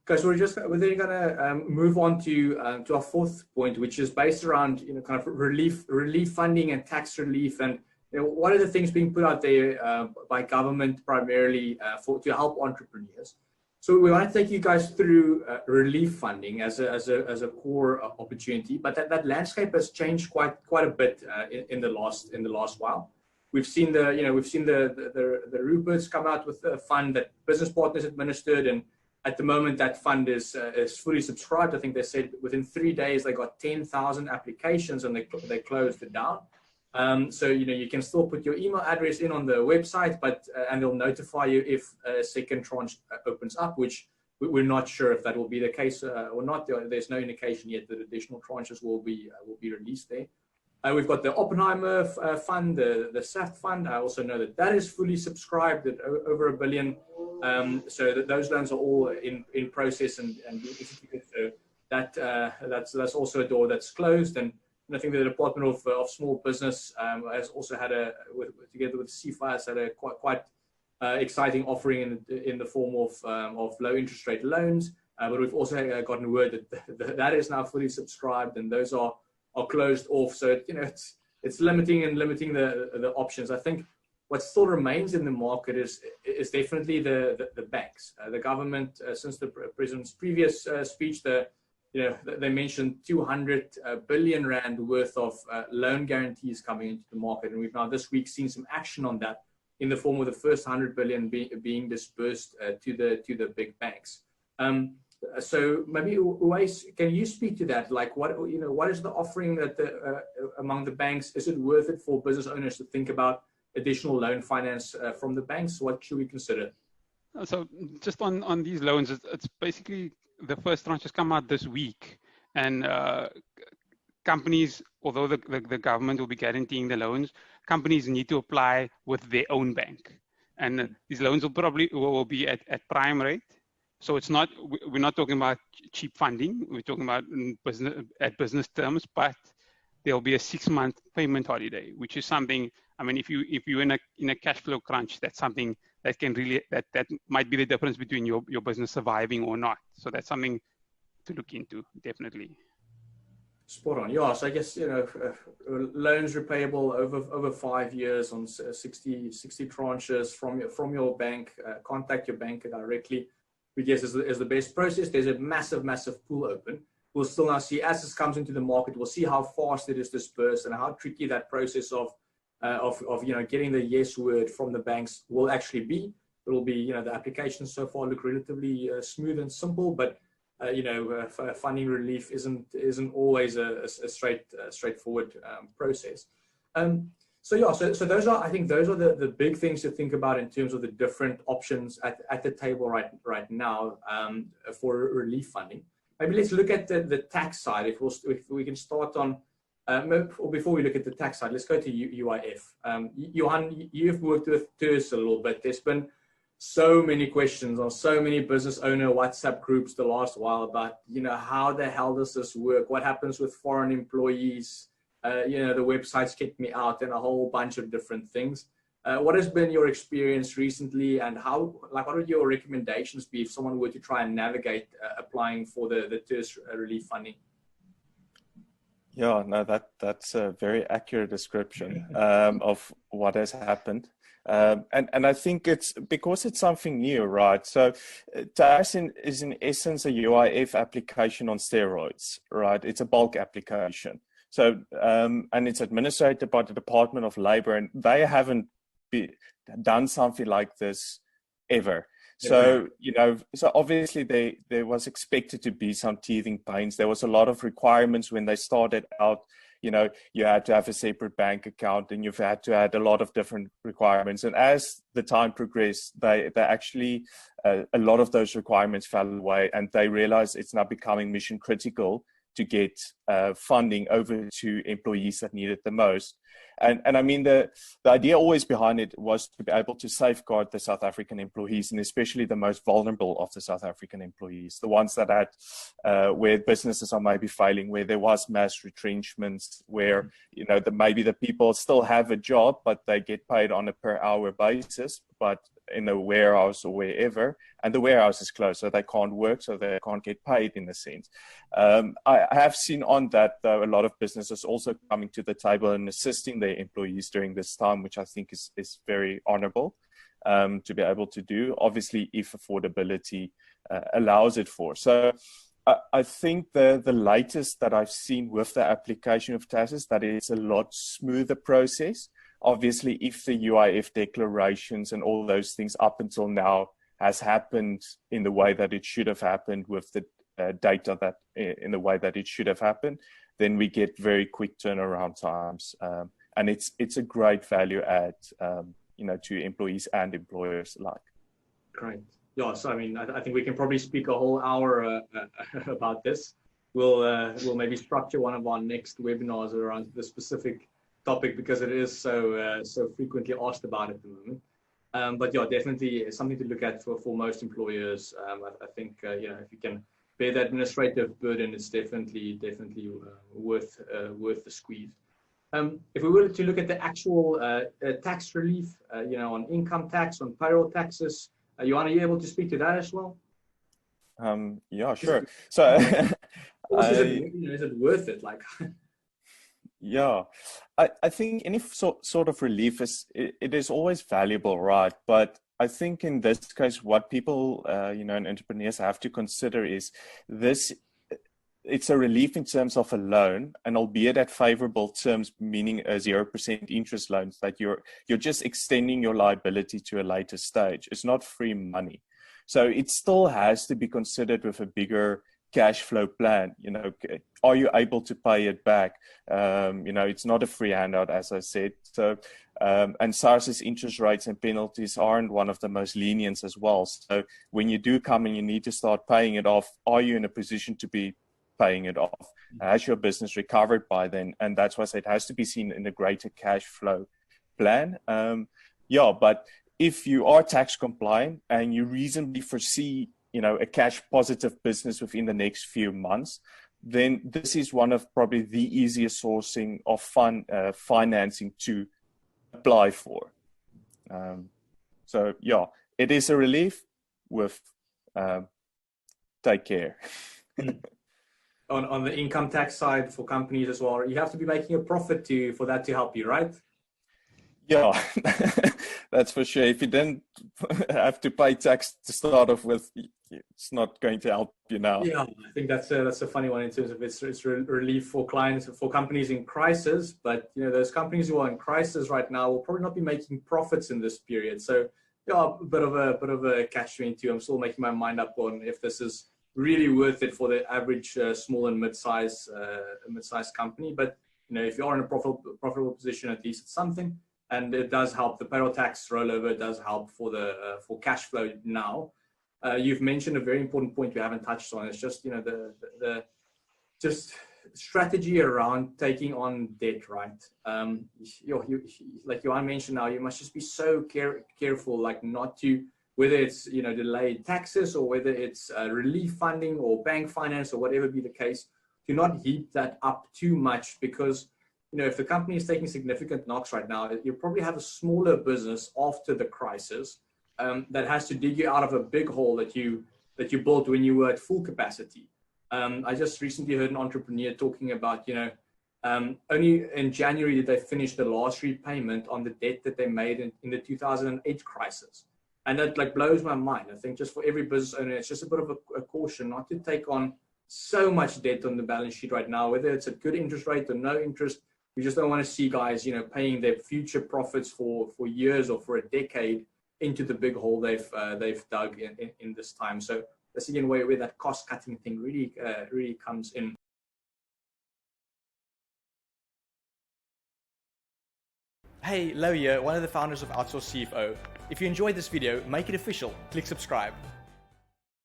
Guys, we're then going to move on to our fourth point, which is based around kind of relief funding and tax relief, and what are the things being put out there by government primarily to help entrepreneurs. So we want to take you guys through relief funding as a core opportunity, but that landscape has changed quite a bit in the last while. We've seen the Ruperts come out with a fund that business partners administered, and at the moment that fund is fully subscribed. I think they said within 3 days they got 10,000 applications and they closed it down. So you can still put your email address in on the website, but and they'll notify you if a second tranche opens up, which we're not sure if that will be the case or not. There's no indication yet that additional tranches will be released there. We've got the Oppenheimer fund, the SAFT fund. I also know that is fully subscribed at over $1 billion. So those loans are all in process and being executed. So that's also a door that's closed. And I think the Department of Small Business has also had together with CFO, has had a quite exciting offering in the form of low interest rate loans. But we've also gotten word that is now fully subscribed, and those are closed off. So it's limiting the options. I think what still remains in the market is definitely the banks. The government, since the president's previous speech, they mentioned 200 billion rand worth of loan guarantees coming into the market, and we've now this week seen some action on that in the form of the first 100 billion being dispersed to the big banks. So maybe Uwais, can you speak to that? Like what is the offering that among the banks? Is it worth it for business owners to think about additional loan finance from the banks? What should we consider? So just on these loans, it's basically the first tranche has come out this week, and companies, although the government will be guaranteeing the loans, companies need to apply with their own bank, and these loans will be at prime rate. So we're not talking about cheap funding. We're talking about business terms, but there'll be a 6-month payment holiday, which is something. I mean, if you're in a cash flow crunch, that's something that can really that might be the difference between your business surviving or not. So that's something to look into, definitely. Spot on. Yeah. So I guess loans repayable over 5 years on 60 tranches from your bank. Contact your banker directly. We guess is the best process. There's a massive pool open. We'll still now see as this comes into the market. We'll see how fast it is dispersed and how tricky that process of getting the yes word from the banks will actually be. It will be the applications so far look relatively smooth and simple, but funding relief isn't always a straightforward process. So those are the big things to think about in terms of the different options at the table right now for relief funding. Maybe let's look at the tax side. If we can start on, or before we look at the tax side, let's go to UIF. Johan, you've worked with TERS a little bit. There's been so many questions on so many business owner WhatsApp groups the last while about how the hell does this work? What happens with foreign employees? The websites kicked me out, and a whole bunch of different things. What has been your experience recently, and what would your recommendations be if someone were to try and navigate applying for the TERS relief funding? Yeah, no, that's a very accurate description of what has happened. And I think it's because it's something new, right? So TERS is in essence a UIF application on steroids, right? It's a bulk application. So, and it's administered by the Department of Labor, and they haven't done something like this ever. So, so obviously there was expected to be some teething pains. There was a lot of requirements when they started out. You had to have a separate bank account, and you've had to add a lot of different requirements. And as the time progressed, they actually, a lot of those requirements fell away, and they realized it's now becoming mission critical to get funding over to employees that need it the most. And I mean, the idea always behind it was to be able to safeguard the South African employees, and especially the most vulnerable of the South African employees, the ones that had, where businesses are maybe failing, where there was mass retrenchments, where, maybe the people still have a job, but they get paid on a per hour basis, but in a warehouse or wherever, and the warehouse is closed, so they can't work, so they can't get paid in a sense. I have seen on that, though, a lot of businesses also coming to the table and assisting their employees during this time, which I think is very honorable to be able to do, obviously, if affordability allows it for. So I think the latest that I've seen with the application of TERS is that it's a lot smoother process. Obviously, if the UIF declarations and all those things up until now has happened in the way that it should have happened, with the data that in the way that it should have happened, then we get very quick turnaround times, and it's a great value add, to employees and employers alike. Great. Yeah. So I mean, I think we can probably speak a whole hour about this. We'll maybe structure one of our next webinars around the specific topic, because it is so frequently asked about at the moment. But yeah, definitely something to look at for most employers. I think if you can bear the administrative burden, it's definitely worth the squeeze. If we were to look at the actual tax relief, on income tax, on payroll taxes, Johan, are you able to speak to that as well? Yeah, sure. So, is it worth it? Like. Yeah, I think any sort of relief it is always valuable, right? But I think in this case, what people, and entrepreneurs have to consider is it's a relief in terms of a loan, and albeit at favorable terms, meaning a 0% interest loans, that you're just extending your liability to a later stage. It's not free money. So it still has to be considered with a bigger cash flow plan. Are you able to pay it back? It's not a free handout, as I said. So, and SARS's interest rates and penalties aren't one of the most lenient as well. So when you do come and you need to start paying it off, are you in a position to be paying it off? Has your business recovered by then? And that's why I say it has to be seen in a greater cash flow plan. But if you are tax compliant and you reasonably foresee a cash positive business within the next few months, then this is one of probably the easiest sourcing of financing to apply for. So yeah, it is a relief with take care. On the income tax side for companies as well, you have to be making a profit for that to help you, right? Yeah, that's for sure. If you didn't have to pay tax to start off with, it's not going to help you now. Yeah, I think that's a funny one in terms of it's relief for clients, for companies in crisis. But those companies who are in crisis right now will probably not be making profits in this period. So yeah, a bit of a catch-22. I'm still making my mind up on if this is really worth it for the average small and mid-size company. But if you are in a profitable position, at least it's something. And it does help. The payroll tax rollover does help for cash flow now. You've mentioned a very important point we haven't touched on. It's just the just strategy around taking on debt, right? Like Johan mentioned, now you must just be so careful, like not to, whether it's delayed taxes or whether it's relief funding or bank finance or whatever be the case, do not heap that up too much, because if the company is taking significant knocks right now, you probably have a smaller business after the crisis that has to dig you out of a big hole that you built when you were at full capacity. I just recently heard an entrepreneur talking about, only in January did they finish the last repayment on the debt that they made in the 2008 crisis. And that blows my mind. I think just for every business owner, it's just a bit of a caution not to take on so much debt on the balance sheet right now, whether it's a good interest rate or no interest. We just don't want to see guys, paying their future profits for years or for a decade into the big hole they've dug in this time. So that's again where that cost cutting thing really comes in. Hey, Lau here, one of the founders of Outsourced CFO. If you enjoyed this video, make it official. Click subscribe.